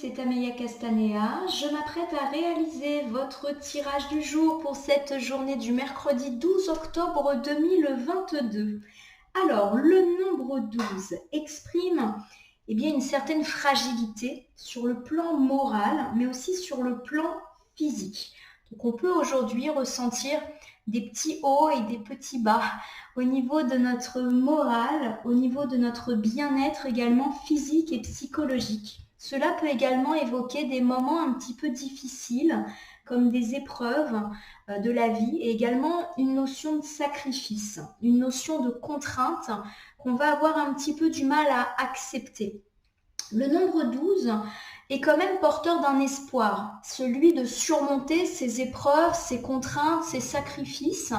c'est Amelia Castanea. Je m'apprête à réaliser votre tirage du jour pour cette journée du mercredi 12 octobre 2022. Alors, le nombre 12 exprime une certaine fragilité sur le plan moral, mais aussi sur le plan physique. Donc, on peut aujourd'hui ressentir des petits hauts et des petits bas au niveau de notre morale, au niveau de notre bien-être également physique et psychologique. Cela peut également évoquer des moments un petit peu difficiles, comme des épreuves de la vie, et également une notion de sacrifice, une notion de contrainte qu'on va avoir un petit peu du mal à accepter. Le nombre 12 est quand même porteur d'un espoir, celui de surmonter ces épreuves, ces contraintes, ces sacrifices.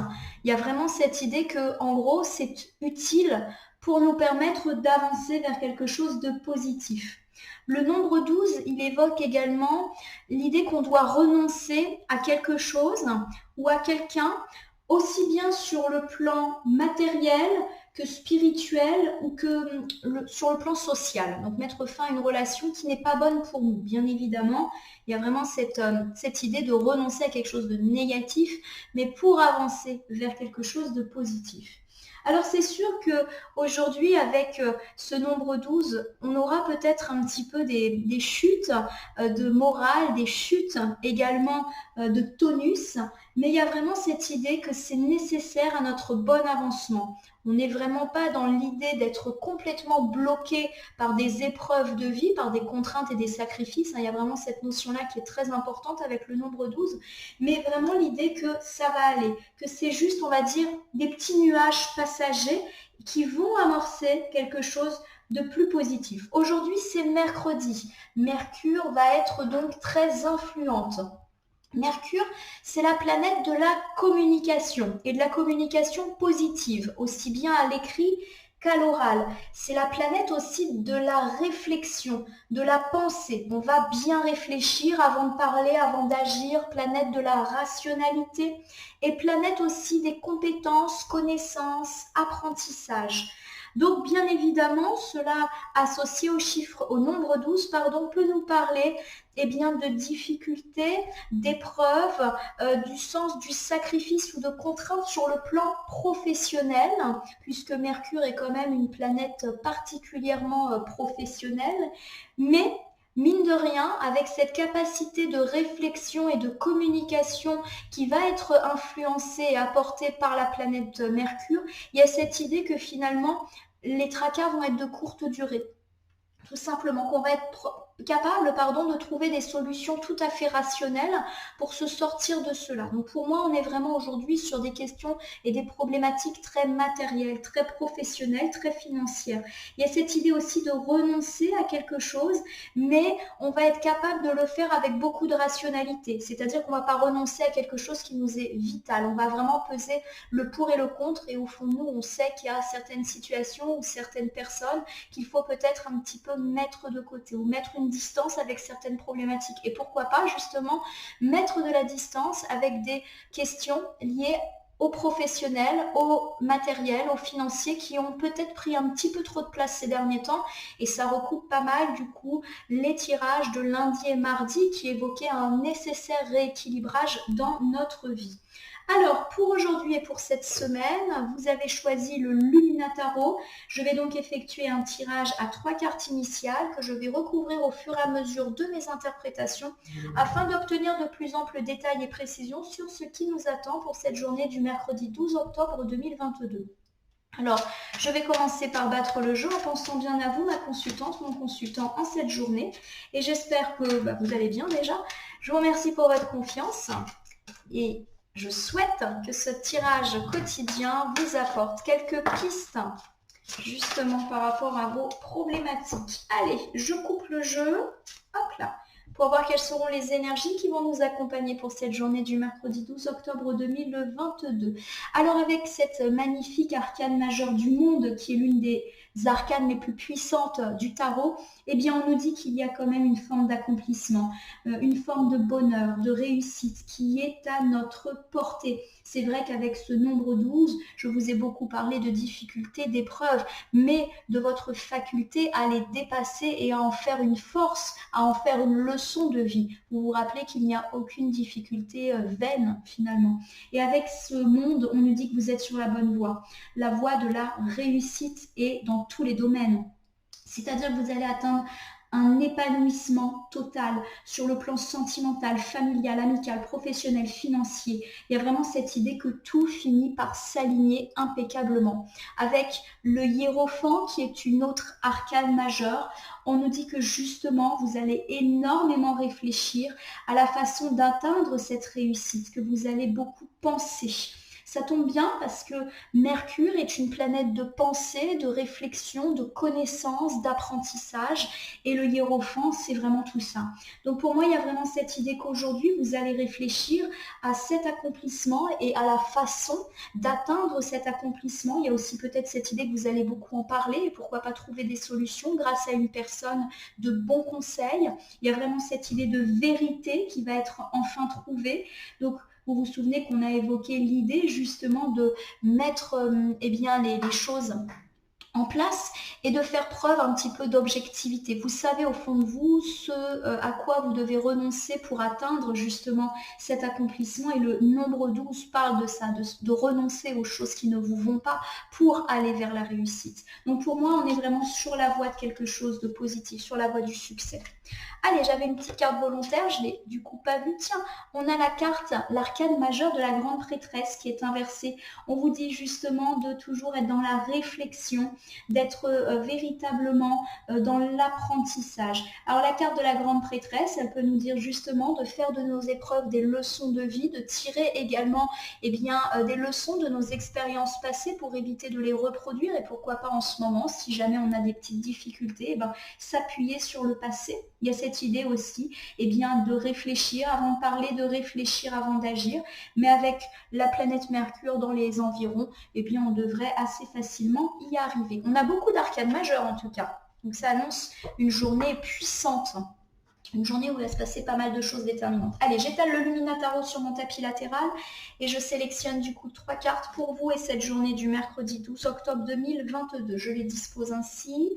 Il y a vraiment cette idée que, en gros, c'est utile pour nous permettre d'avancer vers quelque chose de positif. Le nombre 12, il évoque également l'idée qu'on doit renoncer à quelque chose ou à quelqu'un, aussi bien sur le plan matériel que spirituel ou que sur le plan social. Donc mettre fin à une relation qui n'est pas bonne pour nous. Bien évidemment, il y a vraiment cette idée de renoncer à quelque chose de négatif, mais pour avancer vers quelque chose de positif. Alors c'est sûr qu'aujourd'hui, avec ce nombre 12, on aura peut-être un petit peu des chutes de morale, des chutes également de tonus, mais il y a vraiment cette idée que c'est nécessaire à notre bon avancement. On n'est vraiment pas dans l'idée d'être complètement bloqué par des épreuves de vie, par des contraintes et des sacrifices. Il y a vraiment cette notion-là qui est très importante avec le nombre 12, mais vraiment l'idée que ça va aller, que c'est juste, on va dire, des petits nuages passagers qui vont amorcer quelque chose de plus positif. Aujourd'hui, c'est mercredi. Mercure va être donc très influente. Mercure, c'est la planète de la communication et de la communication positive, aussi bien à l'écrit qu'à l'oral. C'est la planète aussi de la réflexion, de la pensée. On va bien réfléchir avant de parler, avant d'agir, planète de la rationalité et planète aussi des compétences, connaissances, apprentissage. Donc bien évidemment, cela associé au nombre 12, peut nous parler de difficultés, d'épreuves, du sens du sacrifice ou de contraintes sur le plan professionnel, puisque Mercure est quand même une planète particulièrement professionnelle, mais mine de rien, avec cette capacité de réflexion et de communication qui va être influencée et apportée par la planète Mercure, il y a cette idée que finalement, les tracas vont être de courte durée. Tout simplement, qu'on va être capable de trouver des solutions tout à fait rationnelles pour se sortir de cela. Donc pour moi, on est vraiment aujourd'hui sur des questions et des problématiques très matérielles, très professionnelles, très financières. Il y a cette idée aussi de renoncer à quelque chose, mais on va être capable de le faire avec beaucoup de rationalité. C'est-à-dire qu'on ne va pas renoncer à quelque chose qui nous est vital. On va vraiment peser le pour et le contre, et au fond, nous, on sait qu'il y a certaines situations ou certaines personnes qu'il faut peut-être un petit peu mettre de côté ou mettre une distance avec certaines problématiques. Et pourquoi pas justement mettre de la distance avec des questions liées aux professionnels, au matériel, aux financiers qui ont peut-être pris un petit peu trop de place ces derniers temps, et ça recoupe pas mal du coup les tirages de lundi et mardi qui évoquaient un nécessaire rééquilibrage dans notre vie. Alors, pour aujourd'hui et pour cette semaine, vous avez choisi le Lumina Tarot. Je vais donc effectuer un tirage à 3 cartes initiales que je vais recouvrir au fur et à mesure de mes interprétations afin d'obtenir de plus amples détails et précisions sur ce qui nous attend pour cette journée du mercredi 12 octobre 2022. Alors, je vais commencer par battre le jeu en pensant bien à vous, ma consultante, mon consultant, en cette journée. Et j'espère que vous allez bien déjà. Je vous remercie pour votre confiance et je souhaite que ce tirage quotidien vous apporte quelques pistes justement par rapport à vos problématiques. Allez, je coupe le jeu, hop là, pour voir quelles seront les énergies qui vont nous accompagner pour cette journée du mercredi 12 octobre 2022. Alors avec cette magnifique arcane majeure du monde qui est l'une des arcanes les plus puissantes du tarot, eh bien on nous dit qu'il y a quand même une forme d'accomplissement, une forme de bonheur, de réussite qui est à notre portée. C'est vrai qu'avec ce nombre 12, je vous ai beaucoup parlé de difficultés, d'épreuves, mais de votre faculté à les dépasser et à en faire une force, à en faire une leçon de vie. Vous vous rappelez qu'il n'y a aucune difficulté vaine finalement. Et avec ce monde, on nous dit que vous êtes sur la bonne voie, la voie de la réussite et dans tous les domaines. C'est-à-dire que vous allez atteindre un épanouissement total sur le plan sentimental, familial, amical, professionnel, financier. Il y a vraiment cette idée que tout finit par s'aligner impeccablement. Avec le hiérophant qui est une autre arcane majeure, on nous dit que justement vous allez énormément réfléchir à la façon d'atteindre cette réussite, que vous allez beaucoup penser. Ça tombe bien parce que Mercure est une planète de pensée, de réflexion, de connaissance, d'apprentissage et le hiérophant, c'est vraiment tout ça. Donc pour moi, il y a vraiment cette idée qu'aujourd'hui, vous allez réfléchir à cet accomplissement et à la façon d'atteindre cet accomplissement. Il y a aussi peut-être cette idée que vous allez beaucoup en parler et pourquoi pas trouver des solutions grâce à une personne de bons conseils. Il y a vraiment cette idée de vérité qui va être enfin trouvée. Donc vous vous souvenez qu'on a évoqué l'idée justement de mettre eh bien, les choses en place et de faire preuve un petit peu d'objectivité. Vous savez au fond de vous ce à quoi vous devez renoncer pour atteindre justement cet accomplissement et le nombre 12 parle de ça, de renoncer aux choses qui ne vous vont pas pour aller vers la réussite. Donc pour moi, on est vraiment sur la voie de quelque chose de positif, sur la voie du succès. Allez, j'avais une petite carte volontaire, je l'ai du coup pas vue. Tiens, on a la carte, l'arcane majeure de la grande prêtresse qui est inversée. On vous dit justement de toujours être dans la réflexion, d'être véritablement dans l'apprentissage. Alors la carte de la grande prêtresse, elle peut nous dire justement de faire de nos épreuves des leçons de vie, de tirer également eh bien, des leçons de nos expériences passées pour éviter de les reproduire et pourquoi pas en ce moment, si jamais on a des petites difficultés, eh ben, s'appuyer sur le passé. Il y a cette idée aussi eh bien, de réfléchir avant de parler, de réfléchir avant d'agir, mais avec la planète Mercure dans les environs, eh bien, on devrait assez facilement y arriver. On a beaucoup d'arcanes majeures en tout cas, donc ça annonce une journée puissante. Une journée où il va se passer pas mal de choses déterminantes. Allez, j'étale le Luminataro sur mon tapis latéral et je sélectionne du coup 3 cartes pour vous et cette journée du mercredi 12 octobre 2022. Je les dispose ainsi.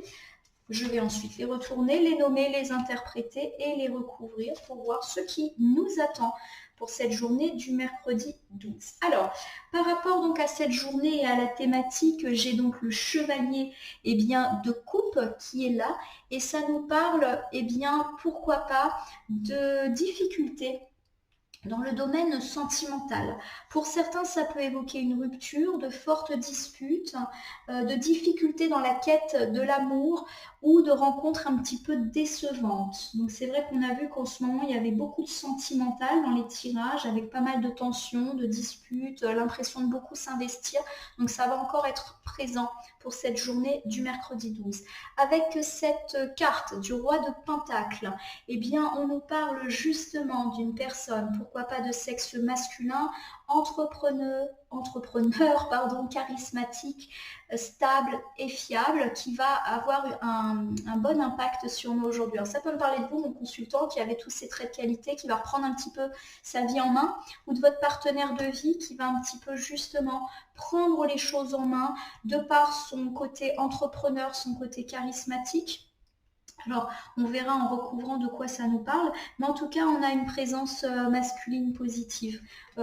Je vais ensuite les retourner, les nommer, les interpréter et les recouvrir pour voir ce qui nous attend pour cette journée du mercredi 12. Alors, par rapport donc à cette journée et à la thématique, j'ai donc le chevalier eh bien, de coupe qui est là et ça nous parle, eh bien, pourquoi pas, de difficultés dans le domaine sentimental. Pour certains, ça peut évoquer une rupture, de fortes disputes, de difficultés dans la quête de l'amour ou de rencontres un petit peu décevantes. Donc c'est vrai qu'on a vu qu'en ce moment, il y avait beaucoup de sentimental dans les tirages, avec pas mal de tensions, de disputes, l'impression de beaucoup s'investir. Donc ça va encore être présent pour cette journée du mercredi 12. Avec cette carte du roi de Pentacle, eh bien, on nous parle justement d'une personne, pourquoi pas de sexe masculin, entrepreneur, charismatique, stable et fiable, qui va avoir un bon impact sur nous aujourd'hui. Alors ça peut me parler de vous, mon consultant, qui avait tous ces traits de qualité, qui va reprendre un petit peu sa vie en main, ou de votre partenaire de vie qui va un petit peu justement prendre les choses en main, de par son côté entrepreneur, son côté charismatique. Alors, on verra en recouvrant de quoi ça nous parle, mais en tout cas, on a une présence masculine positive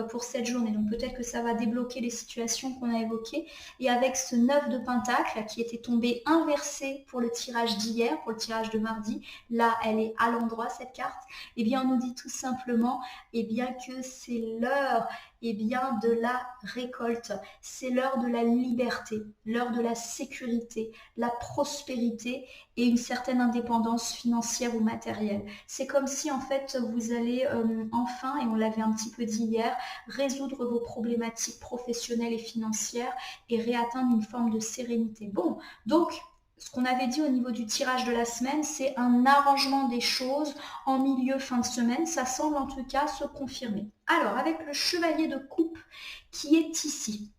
pour cette journée. Donc peut-être que ça va débloquer les situations qu'on a évoquées. Et avec ce 9 de Pentacle qui était tombé inversé pour le tirage d'hier, pour le tirage de mardi, là, elle est à l'endroit, cette carte, eh bien, on nous dit tout simplement eh bien, que c'est l'heure eh bien, de la récolte. C'est l'heure de la liberté, l'heure de la sécurité, la prospérité et une certaine indépendance financière ou matérielle. C'est comme si en fait vous allez enfin, et on l'avait un petit peu dit hier, résoudre vos problématiques professionnelles et financières et réatteindre une forme de sérénité. Bon, donc ce qu'on avait dit au niveau du tirage de la semaine, c'est un arrangement des choses en milieu fin de semaine. Ça semble en tout cas se confirmer. Alors, avec le chevalier de coupe qui est ici,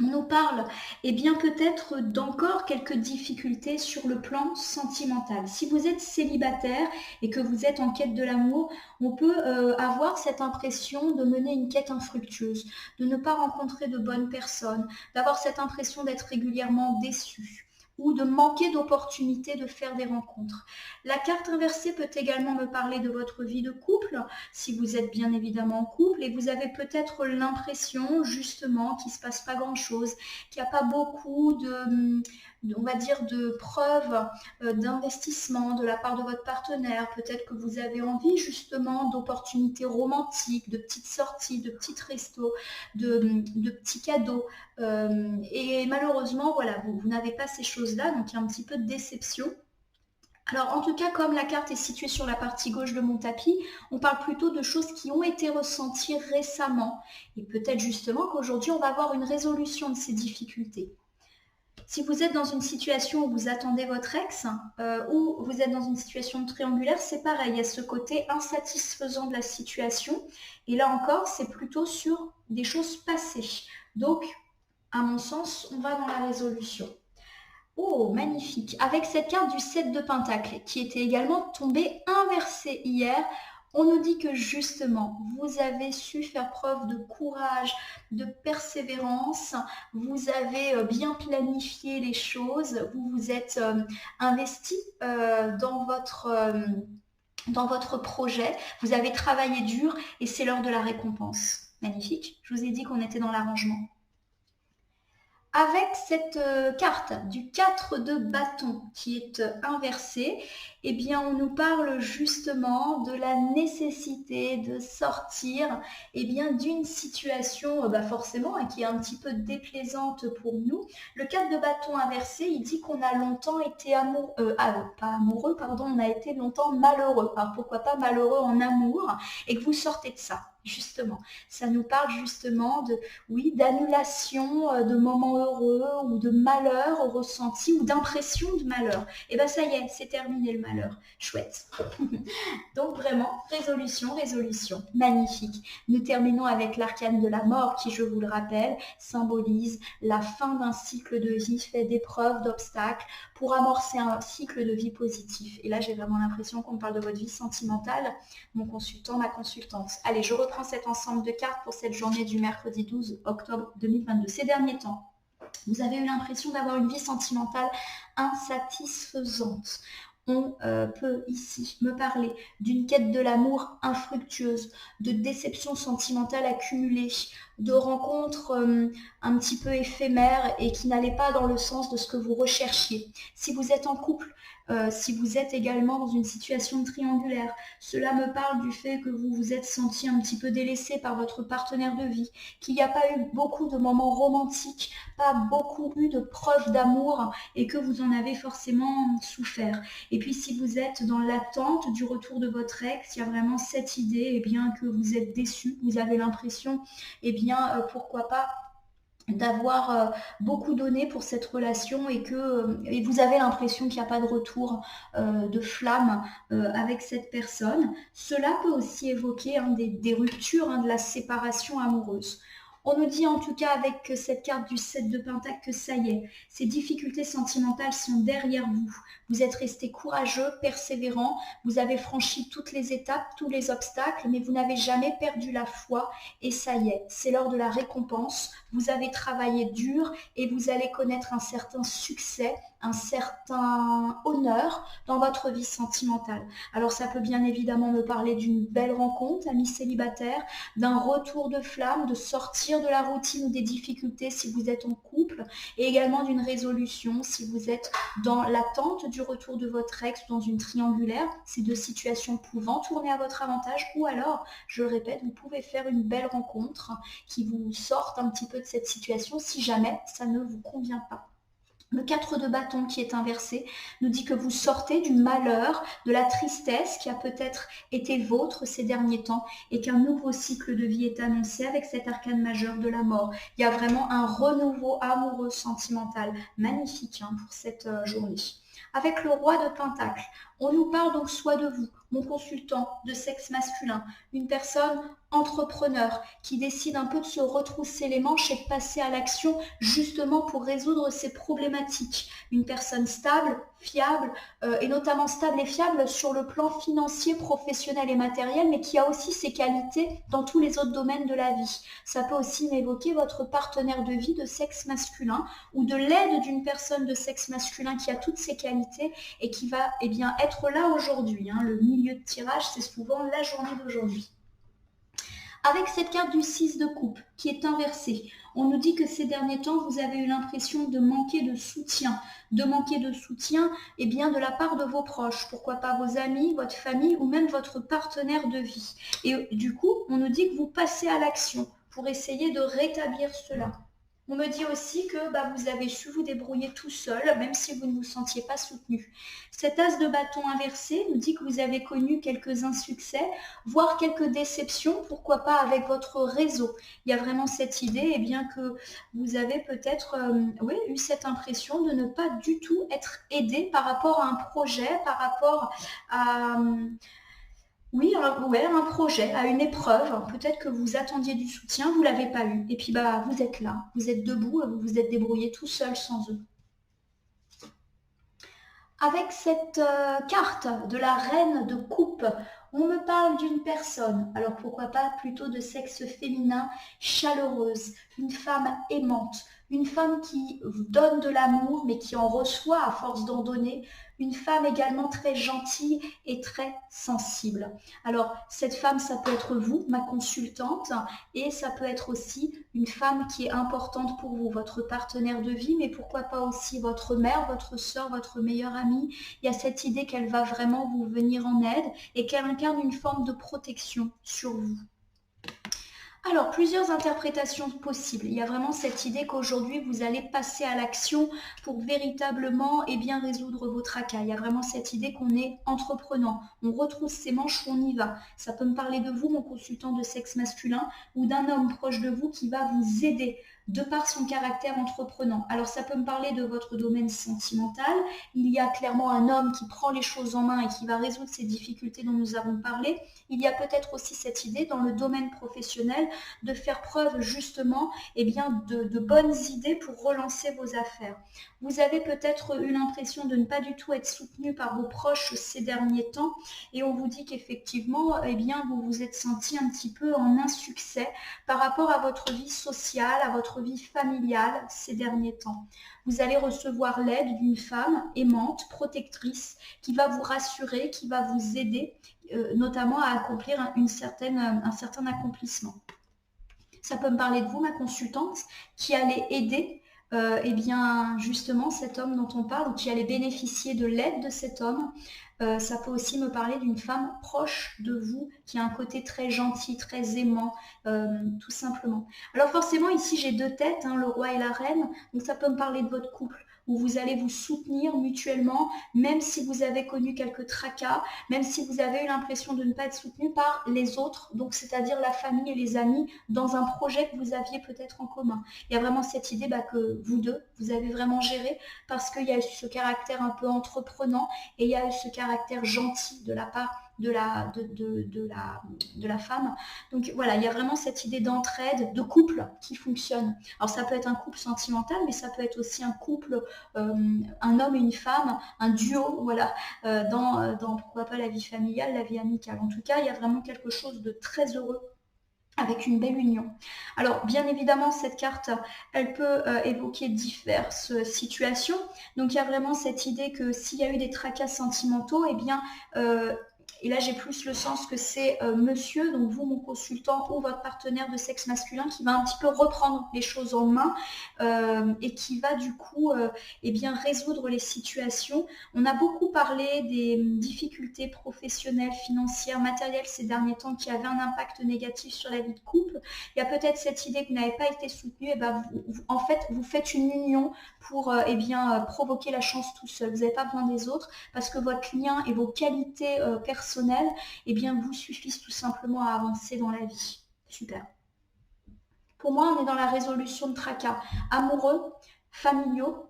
On nous parle, eh bien peut-être d'encore quelques difficultés sur le plan sentimental. Si vous êtes célibataire et que vous êtes en quête de l'amour, on peut avoir cette impression de mener une quête infructueuse, de ne pas rencontrer de bonnes personnes, d'avoir cette impression d'être régulièrement déçu ou de manquer d'opportunités de faire des rencontres. La carte inversée peut également me parler de votre vie de couple, si vous êtes bien évidemment en couple et vous avez peut-être l'impression justement qu'il ne se passe pas grand-chose, qu'il n'y a pas beaucoup on va dire, de preuves d'investissement de la part de votre partenaire. Peut-être que vous avez envie justement d'opportunités romantiques, de petites sorties, de petits restos, de petits cadeaux. Et malheureusement, voilà, vous n'avez pas ces choses-là, donc il y a un petit peu de déception. Alors en tout cas, comme la carte est située sur la partie gauche de mon tapis, on parle plutôt de choses qui ont été ressenties récemment. Et peut-être justement qu'aujourd'hui, on va avoir une résolution de ces difficultés. Si vous êtes dans une situation où vous attendez votre ex, ou vous êtes dans une situation triangulaire, c'est pareil, il y a ce côté insatisfaisant de la situation. Et là encore, c'est plutôt sur des choses passées. Donc, à mon sens, on va dans la résolution. Oh, magnifique. Avec cette carte du 7 de Pentacle, qui était également tombée inversée hier, on nous dit que justement, vous avez su faire preuve de courage, de persévérance, vous avez bien planifié les choses, vous vous êtes investi dans votre projet, vous avez travaillé dur et c'est l'heure de la récompense. Magnifique. Je vous ai dit qu'on était dans l'arrangement. Avec cette carte du 4 de bâton qui est inversée, eh bien on nous parle justement de la nécessité de sortir eh bien d'une situation forcément qui est un petit peu déplaisante pour nous. Le 4 de bâton inversé, il dit qu'on a longtemps été on a été longtemps malheureux. Alors pourquoi pas malheureux en amour et que vous sortez de ça. Justement, ça nous parle justement d'annulation de moments heureux ou de malheur ressenti ou d'impression de malheur. Et bien ça y est, c'est terminé le malheur. Chouette. Donc vraiment, résolution, magnifique. Nous terminons avec l'arcane de la mort qui, je vous le rappelle, symbolise la fin d'un cycle de vie fait d'épreuves, d'obstacles pour amorcer un cycle de vie positif. Et là, j'ai vraiment l'impression qu'on parle de votre vie sentimentale, mon consultant, ma consultante. Allez, je reprends cet ensemble de cartes pour cette journée du mercredi 12 octobre 2022. Ces derniers temps, vous avez eu l'impression d'avoir une vie sentimentale insatisfaisante. On peut ici me parler d'une quête de l'amour infructueuse, de déceptions sentimentales accumulées, de rencontres un petit peu éphémères et qui n'allaient pas dans le sens de ce que vous recherchiez. Si vous êtes en couple, si vous êtes également dans une situation triangulaire, cela me parle du fait que vous vous êtes senti un petit peu délaissé par votre partenaire de vie, qu'il n'y a pas eu beaucoup de moments romantiques, pas beaucoup eu de preuves d'amour et que vous en avez forcément souffert. Et puis si vous êtes dans l'attente du retour de votre ex, il y a vraiment cette idée que vous êtes déçu, vous avez l'impression pourquoi pas d'avoir beaucoup donné pour cette relation et vous avez l'impression qu'il n'y a pas de retour de flamme avec cette personne. Cela peut aussi évoquer des ruptures, de la séparation amoureuse. On nous dit en tout cas avec cette carte du 7 de Pentacle que ça y est, ces difficultés sentimentales sont derrière vous. Vous êtes resté courageux, persévérant, vous avez franchi toutes les étapes, tous les obstacles, mais vous n'avez jamais perdu la foi et ça y est, c'est l'heure de la récompense. Vous avez travaillé dur et vous allez connaître un certain succès, un certain honneur dans votre vie sentimentale. Alors ça peut bien évidemment me parler d'une belle rencontre, amis célibataires, d'un retour de flamme, de sortir de la routine ou des difficultés si vous êtes en couple, et également d'une résolution si vous êtes dans l'attente du retour de votre ex dans une triangulaire, ces deux situations pouvant tourner à votre avantage, ou alors, je le répète, vous pouvez faire une belle rencontre qui vous sorte un petit peu de cette situation si jamais ça ne vous convient pas. Le 4 de bâton qui est inversé nous dit que vous sortez du malheur, de la tristesse qui a peut-être été vôtre ces derniers temps et qu'un nouveau cycle de vie est annoncé avec cet arcane majeur de la mort. Il y a vraiment un renouveau amoureux sentimental magnifique pour cette journée. Avec le roi de Pentacle, on nous parle donc soit de vous, mon consultant de sexe masculin, une personne entrepreneur qui décide un peu de se retrousser les manches et de passer à l'action justement pour résoudre ses problématiques. Une personne stable, fiable, et notamment stable et fiable sur le plan financier, professionnel et matériel, mais qui a aussi ses qualités dans tous les autres domaines de la vie. Ça peut aussi m'évoquer votre partenaire de vie de sexe masculin ou de l'aide d'une personne de sexe masculin qui a toutes ses qualités et qui va bien, être là aujourd'hui. Le milieu de tirage, c'est souvent la journée d'aujourd'hui. Avec cette carte du 6 de coupe qui est inversée, on nous dit que ces derniers temps, vous avez eu l'impression de manquer de soutien. De la part de vos proches. Pourquoi pas vos amis, votre famille ou même votre partenaire de vie. Et du coup, on nous dit que vous passez à l'action pour essayer de rétablir cela. On me dit aussi que vous avez su vous débrouiller tout seul, même si vous ne vous sentiez pas soutenu. Cet as de bâton inversé nous dit que vous avez connu quelques insuccès, voire quelques déceptions, pourquoi pas avec votre réseau. Il y a vraiment cette idée que vous avez peut-être eu cette impression de ne pas du tout être aidé par rapport à un projet, par rapport à... un projet, à une épreuve. Peut-être que vous attendiez du soutien, vous ne l'avez pas eu. Et puis vous êtes là, vous êtes debout, vous vous êtes débrouillé tout seul sans eux. Avec cette carte de la reine de coupe, on me parle d'une personne, alors pourquoi pas plutôt de sexe féminin, chaleureuse, une femme aimante, une femme qui donne de l'amour mais qui en reçoit à force d'en donner, une femme également très gentille et très sensible. Alors cette femme, ça peut être vous, ma consultante, et ça peut être aussi une femme qui est importante pour vous, votre partenaire de vie, mais pourquoi pas aussi votre mère, votre soeur, votre meilleure amie. Il y a cette idée qu'elle va vraiment vous venir en aide et qu'elle incarne une forme de protection sur vous. Alors, plusieurs interprétations possibles. Il y a vraiment cette idée qu'aujourd'hui, vous allez passer à l'action pour véritablement résoudre vos tracas. Il y a vraiment cette idée qu'on est entreprenant. On retrousse ses manches, on y va. Ça peut me parler de vous, mon consultant de sexe masculin, ou d'un homme proche de vous qui va vous aider de par son caractère entreprenant. Alors ça peut me parler de votre domaine sentimental. Il y a clairement un homme qui prend les choses en main et qui va résoudre ces difficultés dont nous avons parlé. Il y a peut-être aussi cette idée dans le domaine professionnel de faire preuve justement de bonnes idées pour relancer vos affaires. Vous avez peut-être eu l'impression de ne pas du tout être soutenu par vos proches ces derniers temps et on vous dit qu'effectivement vous vous êtes senti un petit peu en insuccès par rapport à votre vie sociale, à votre vie familiale ces derniers temps. Vous allez recevoir l'aide d'une femme aimante, protectrice, qui va vous rassurer, qui va vous aider, notamment à accomplir un certain accomplissement. Ça peut me parler de vous, ma consultante, qui allait aider justement cet homme dont on parle ou qui allait bénéficier de l'aide de cet homme. Ça peut aussi me parler d'une femme proche de vous qui a un côté très gentil, très aimant, tout simplement. Alors forcément ici j'ai deux têtes, le roi et la reine, donc ça peut me parler de votre couple où vous allez vous soutenir mutuellement, même si vous avez connu quelques tracas, même si vous avez eu l'impression de ne pas être soutenu par les autres, donc c'est-à-dire la famille et les amis, dans un projet que vous aviez peut-être en commun. Il y a vraiment cette idée que vous deux, vous avez vraiment géré parce qu'il y a eu ce caractère un peu entreprenant et il y a eu ce caractère gentil de la part de la femme. Donc voilà, il y a vraiment cette idée d'entraide, de couple qui fonctionne. Alors ça peut être un couple sentimental, mais ça peut être aussi un couple, un homme et une femme, un duo, voilà, dans pourquoi pas la vie familiale, la vie amicale. En tout cas, il y a vraiment quelque chose de très heureux avec une belle union. Alors, bien évidemment, cette carte, elle peut évoquer diverses situations. Donc, il y a vraiment cette idée que s'il y a eu des tracas sentimentaux, et là j'ai plus le sens que c'est monsieur, donc vous mon consultant ou votre partenaire de sexe masculin qui va un petit peu reprendre les choses en main et qui va du coup résoudre les situations. On a beaucoup parlé des difficultés professionnelles, financières, matérielles ces derniers temps qui avaient un impact négatif sur la vie de couple. Il y a peut-être cette idée que vous n'avez pas été soutenu, et en fait vous faites une union pour provoquer la chance tout seul. Vous n'avez pas besoin des autres parce que votre lien et vos qualités personnelles vous suffisent tout simplement à avancer dans la vie. Super. Pour moi, on est dans la résolution de tracas amoureux, familiaux,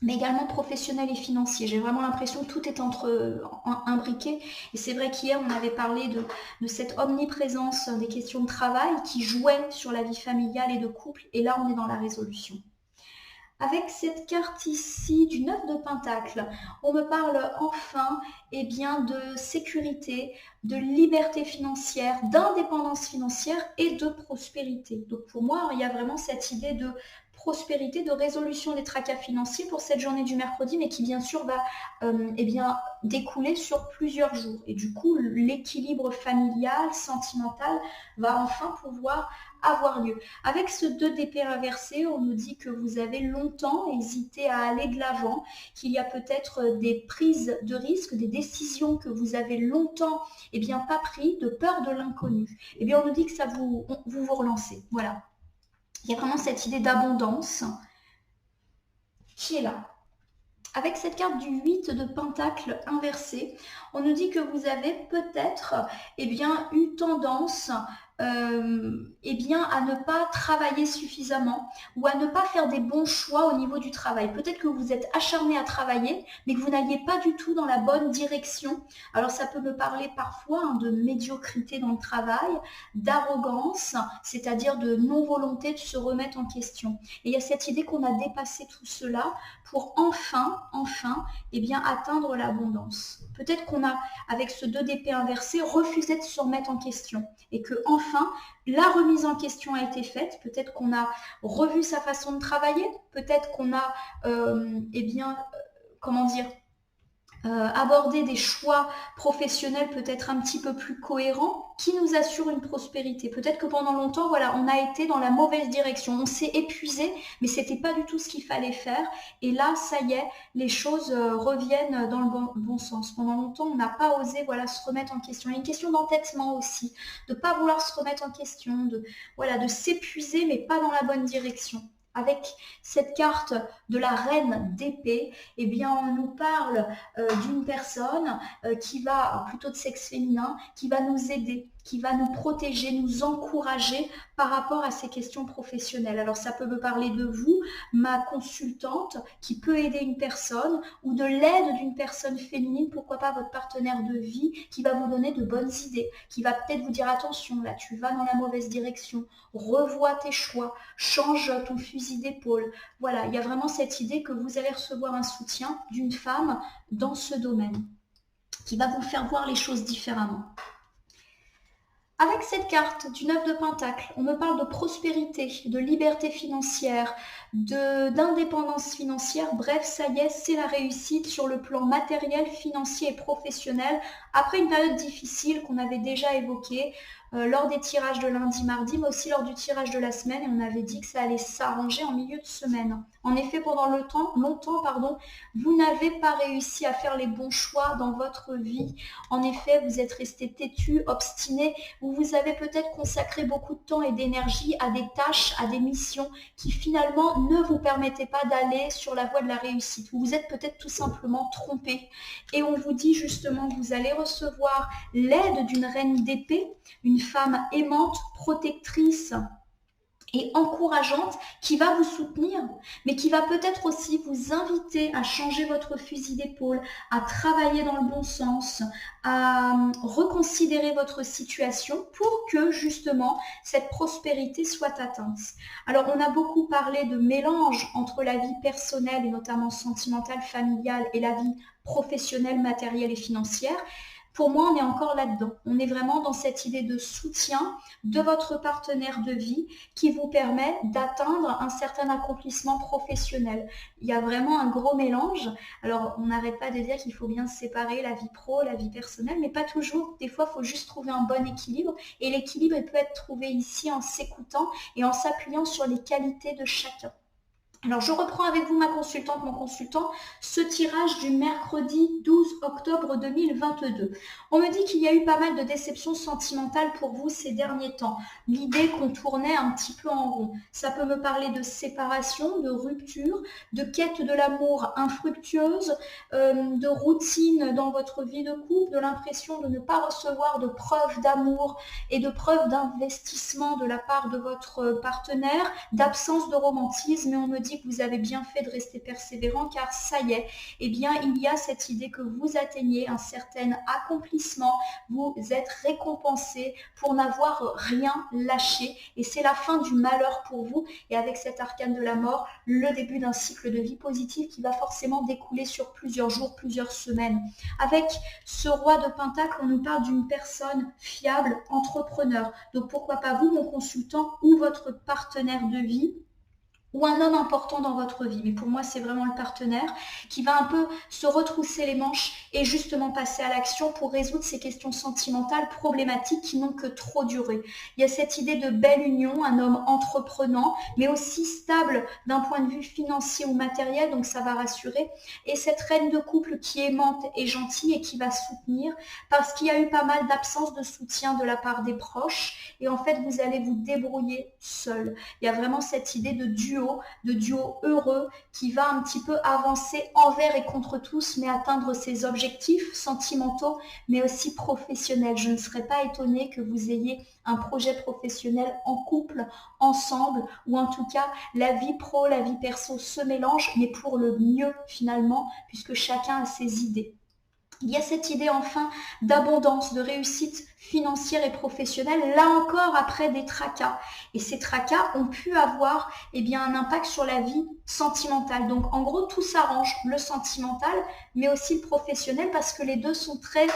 mais également professionnel et financier. J'ai vraiment l'impression que tout est imbriqué. Et c'est vrai qu'hier, on avait parlé de cette omniprésence des questions de travail qui jouait sur la vie familiale et de couple. Et là, on est dans la résolution. Avec cette carte ici du 9 de Pentacle, on me parle enfin de sécurité, de liberté financière, d'indépendance financière et de prospérité. Donc pour moi, il y a vraiment cette idée de prospérité, de résolution des tracas financiers pour cette journée du mercredi, mais qui bien sûr va découler sur plusieurs jours. Et du coup, l'équilibre familial, sentimental va enfin pouvoir avoir lieu. Avec ce 2 d'épée inversé, on nous dit que vous avez longtemps hésité à aller de l'avant, qu'il y a peut-être des prises de risques, des décisions que vous avez longtemps pas prises, de peur de l'inconnu. On nous dit que ça vous relancez. Voilà. Il y a vraiment cette idée d'abondance qui est là. Avec cette carte du 8 de Pentacle inversé, on nous dit que vous avez peut-être eu tendance à ne pas travailler suffisamment ou à ne pas faire des bons choix au niveau du travail. Peut-être que vous êtes acharné à travailler, mais que vous n'alliez pas du tout dans la bonne direction. Alors ça peut me parler parfois de médiocrité dans le travail, d'arrogance, c'est-à-dire de non-volonté de se remettre en question. Et il y a cette idée qu'on a dépassé tout cela pour enfin atteindre l'abondance. Peut-être qu'on a, avec ce 2 d'épée inversé, refusé de se remettre en question et que enfin la remise en question a été faite. Peut-être qu'on a revu sa façon de travailler, peut-être qu'on a aborder des choix professionnels peut-être un petit peu plus cohérents qui nous assurent une prospérité. Peut-être que pendant longtemps, on a été dans la mauvaise direction, on s'est épuisé, mais c'était pas du tout ce qu'il fallait faire. Et là, ça y est, les choses reviennent dans le bon sens. Pendant longtemps, on n'a pas osé se remettre en question. Il y a une question d'entêtement aussi, de pas vouloir se remettre en question, de s'épuiser, mais pas dans la bonne direction. Avec cette carte de la reine d'épée, on nous parle d'une personne qui va, plutôt de sexe féminin, qui va nous aider, qui va nous protéger, nous encourager par rapport à ces questions professionnelles. Alors ça peut me parler de vous, ma consultante, qui peut aider une personne, ou de l'aide d'une personne féminine, pourquoi pas votre partenaire de vie, qui va vous donner de bonnes idées, qui va peut-être vous dire attention, là tu vas dans la mauvaise direction, revois tes choix, change ton fusil d'épaule. Voilà, il y a vraiment cette idée que vous allez recevoir un soutien d'une femme dans ce domaine, qui va vous faire voir les choses différemment. Avec cette carte du 9 de Pentacle, on me parle de prospérité, de liberté financière, d'indépendance financière. Bref, ça y est, c'est la réussite sur le plan matériel, financier et professionnel. Après une période difficile qu'on avait déjà évoquée lors des tirages de lundi, mardi, mais aussi lors du tirage de la semaine. Et on avait dit que ça allait s'arranger en milieu de semaine. En effet, pendant longtemps, vous n'avez pas réussi à faire les bons choix dans votre vie. En effet, vous êtes resté têtu, obstiné. Vous avez peut-être consacré beaucoup de temps et d'énergie à des tâches, à des missions qui finalement ne vous permettaient pas d'aller sur la voie de la réussite. Vous vous êtes peut-être tout simplement trompé. Et on vous dit justement que vous allez recevoir l'aide d'une reine d'épée, une femme aimante, protectrice et encourageante qui va vous soutenir, mais qui va peut-être aussi vous inviter à changer votre fusil d'épaule, à travailler dans le bon sens, à reconsidérer votre situation pour que justement cette prospérité soit atteinte. Alors on a beaucoup parlé de mélange entre la vie personnelle et notamment sentimentale, familiale et la vie professionnelle, matérielle et financière. Pour moi, on est encore là-dedans. On est vraiment dans cette idée de soutien de votre partenaire de vie qui vous permet d'atteindre un certain accomplissement professionnel. Il y a vraiment un gros mélange. Alors, on n'arrête pas de dire qu'il faut bien séparer la vie pro, la vie personnelle, mais pas toujours. Des fois, il faut juste trouver un bon équilibre. Et l'équilibre, il peut être trouvé ici en s'écoutant et en s'appuyant sur les qualités de chacun. Alors, je reprends avec vous, ma consultante, mon consultant, ce tirage du mercredi 12 octobre 2022. On me dit qu'il y a eu pas mal de déceptions sentimentales pour vous ces derniers temps. L'idée qu'on tournait un petit peu en rond. Ça peut me parler de séparation, de rupture, de quête de l'amour infructueuse, de routine dans votre vie de couple, de l'impression de ne pas recevoir de preuves d'amour et de preuves d'investissement de la part de votre partenaire, d'absence de romantisme. Et on me dit dis que vous avez bien fait de rester persévérant car ça y est, eh bien, il y a cette idée que vous atteignez un certain accomplissement, vous êtes récompensé pour n'avoir rien lâché et c'est la fin du malheur pour vous et avec cet arcane de la mort, le début d'un cycle de vie positive qui va forcément découler sur plusieurs jours, plusieurs semaines. Avec ce roi de Pentacle, on nous parle d'une personne fiable, entrepreneur. Donc pourquoi pas vous, mon consultant, ou votre partenaire de vie, ou un homme important dans votre vie. Mais pour moi, c'est vraiment le partenaire qui va un peu se retrousser les manches et justement passer à l'action pour résoudre ces questions sentimentales problématiques qui n'ont que trop duré. Il y a cette idée de belle union, un homme entreprenant, mais aussi stable d'un point de vue financier ou matériel, donc ça va rassurer. Et cette reine de couple qui est aimante et gentille et qui va soutenir, parce qu'il y a eu pas mal d'absence de soutien de la part des proches. Et en fait, vous allez vous débrouiller seul. Il y a vraiment cette idée de duo heureux qui va un petit peu avancer envers et contre tous, mais atteindre ses objectifs sentimentaux, mais aussi professionnels. Je ne serais pas étonnée que vous ayez un projet professionnel en couple, ensemble, ou en tout cas, la vie pro, la vie perso se mélangent, mais pour le mieux finalement, puisque chacun a ses idées. Il y a cette idée enfin d'abondance, de réussite financière et professionnelle, là encore après des tracas. Et ces tracas ont pu avoir un impact sur la vie sentimentale. Donc en gros, tout s'arrange, le sentimental, mais aussi le professionnel, parce que les deux sont très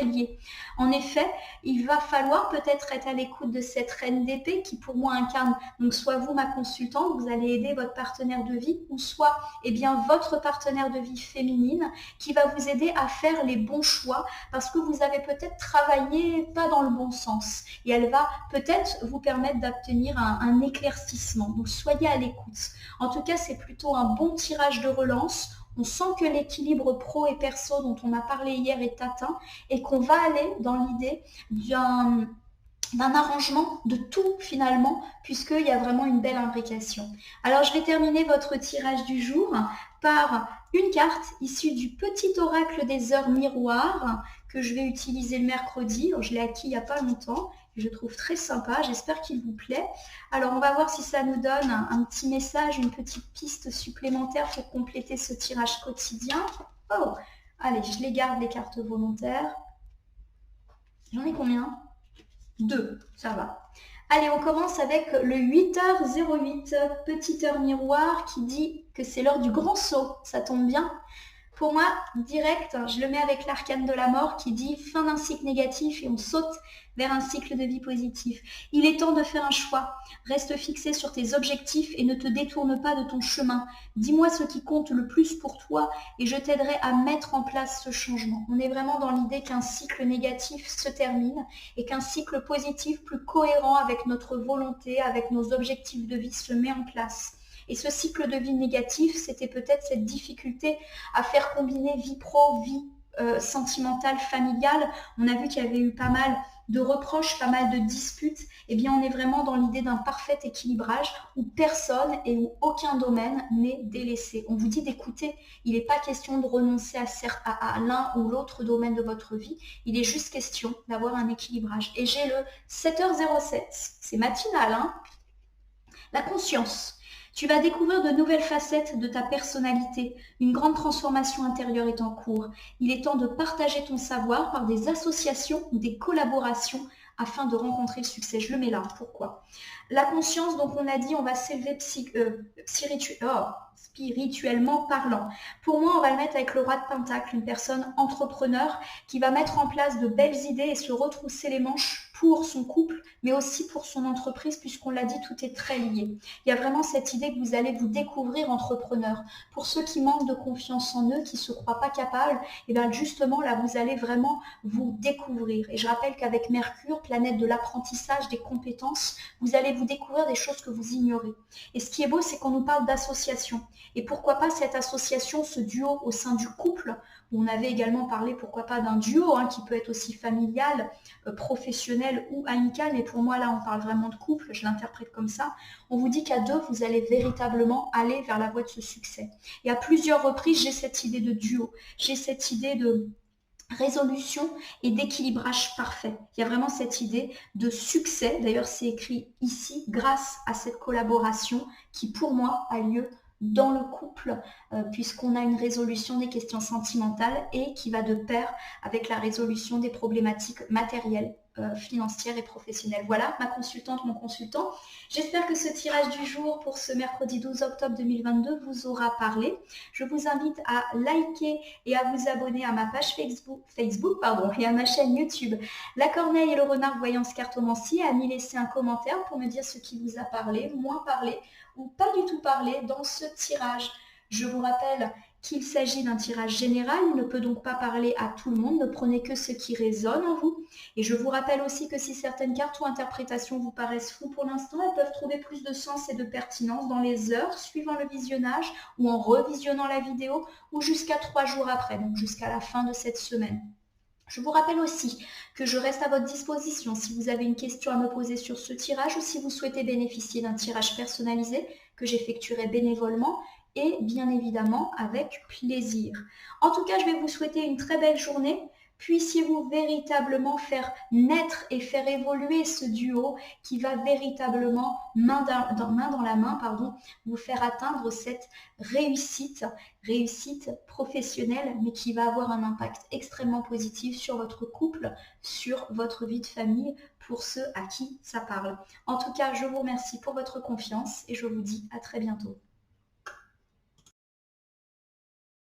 liés. En effet, il va falloir peut-être être à l'écoute de cette reine d'épée qui pour moi incarne, donc soit vous, ma consultante, vous allez aider votre partenaire de vie, ou soit votre partenaire de vie féminine qui va vous aider à faire les bons choix parce que vous avez peut-être travaillé pas dans le bon sens et elle va peut-être vous permettre d'obtenir un éclaircissement. Donc soyez à l'écoute. En tout cas, c'est plutôt un bon tirage de relance. On sent que l'équilibre pro et perso dont on a parlé hier est atteint et qu'on va aller dans l'idée d'un arrangement de tout finalement, puisqu'il y a vraiment une belle imbrication. Alors je vais terminer votre tirage du jour par une carte issue du petit oracle des heures miroirs que je vais utiliser le mercredi. Alors, je l'ai acquis il n'y a pas longtemps. Je le trouve très sympa, j'espère qu'il vous plaît. Alors on va voir si ça nous donne un petit message, une petite piste supplémentaire pour compléter ce tirage quotidien. Oh, allez, je les garde les cartes volontaires. J'en ai combien ? 2, ça va. Allez, on commence avec le 8h08, petite heure miroir qui dit que c'est l'heure du grand saut. Ça tombe bien. Pour moi, direct, je le mets avec l'arcane de la mort qui dit fin d'un cycle négatif et on saute vers un cycle de vie positif. Il est temps de faire un choix. Reste fixé sur tes objectifs et ne te détourne pas de ton chemin. Dis-moi ce qui compte le plus pour toi et je t'aiderai à mettre en place ce changement. On est vraiment dans l'idée qu'un cycle négatif se termine et qu'un cycle positif plus cohérent avec notre volonté, avec nos objectifs de vie se met en place. Et ce cycle de vie négatif, c'était peut-être cette difficulté à faire combiner vie pro, vie sentimentale, familiale. On a vu qu'il y avait eu pas mal de reproches, pas mal de disputes. Eh bien, on est vraiment dans l'idée d'un parfait équilibrage où personne et où aucun domaine n'est délaissé. On vous dit d'écouter. Il n'est pas question de renoncer à l'un ou l'autre domaine de votre vie. Il est juste question d'avoir un équilibrage. Et j'ai le 7h07. C'est matinal, hein ? La conscience. Tu vas découvrir de nouvelles facettes de ta personnalité. Une grande transformation intérieure est en cours. Il est temps de partager ton savoir par des associations ou des collaborations afin de rencontrer le succès. Je le mets là. Pourquoi ? La conscience, donc on a dit, on va s'élever spirituellement parlant. Pour moi, on va le mettre avec le roi de Pentacle, une personne entrepreneur qui va mettre en place de belles idées et se retrousser les manches pour son couple, mais aussi pour son entreprise, puisqu'on l'a dit, tout est très lié. Il y a vraiment cette idée que vous allez vous découvrir entrepreneur. Pour ceux qui manquent de confiance en eux, qui ne se croient pas capables, et bien justement, là, vous allez vraiment vous découvrir. Et je rappelle qu'avec Mercure, planète de l'apprentissage, des compétences, vous allez vous découvrir des choses que vous ignorez. Et ce qui est beau, c'est qu'on nous parle d'association. Et pourquoi pas cette association, ce duo au sein du couple, où on avait également parlé, pourquoi pas, d'un duo, qui peut être aussi familial, professionnel ou amical, mais pour moi, là, on parle vraiment de couple, je l'interprète comme ça. On vous dit qu'à deux, vous allez véritablement aller vers la voie de ce succès. Et à plusieurs reprises, j'ai cette idée de duo, j'ai cette idée de résolution et d'équilibrage parfait. Il y a vraiment cette idée de succès. D'ailleurs, c'est écrit ici, grâce à cette collaboration qui, pour moi, a lieu dans le couple, puisqu'on a une résolution des questions sentimentales et qui va de pair avec la résolution des problématiques matérielles, financières et professionnelles. Voilà, ma consultante, mon consultant. J'espère que ce tirage du jour pour ce mercredi 12 octobre 2022 vous aura parlé. Je vous invite à liker et à vous abonner à ma page Facebook et à ma chaîne YouTube La Corneille et le Renard Voyance Cartomancie, à m'y laisser un commentaire pour me dire ce qui vous a parlé, moins parlé ou pas du tout parlé dans ce tirage. Je vous rappelle qu'il s'agit d'un tirage général, il ne peut donc pas parler à tout le monde, ne prenez que ce qui résonne en vous. Et je vous rappelle aussi que si certaines cartes ou interprétations vous paraissent floues pour l'instant, elles peuvent trouver plus de sens et de pertinence dans les heures suivant le visionnage ou en revisionnant la vidéo ou jusqu'à 3 jours après, donc jusqu'à la fin de cette semaine. Je vous rappelle aussi que je reste à votre disposition si vous avez une question à me poser sur ce tirage ou si vous souhaitez bénéficier d'un tirage personnalisé que j'effectuerai bénévolement et bien évidemment avec plaisir. En tout cas, je vais vous souhaiter une très belle journée. Puissiez-vous véritablement faire naître et faire évoluer ce duo qui va véritablement, main dans la main, vous faire atteindre cette réussite professionnelle, mais qui va avoir un impact extrêmement positif sur votre couple, sur votre vie de famille, pour ceux à qui ça parle. En tout cas, je vous remercie pour votre confiance et je vous dis à très bientôt.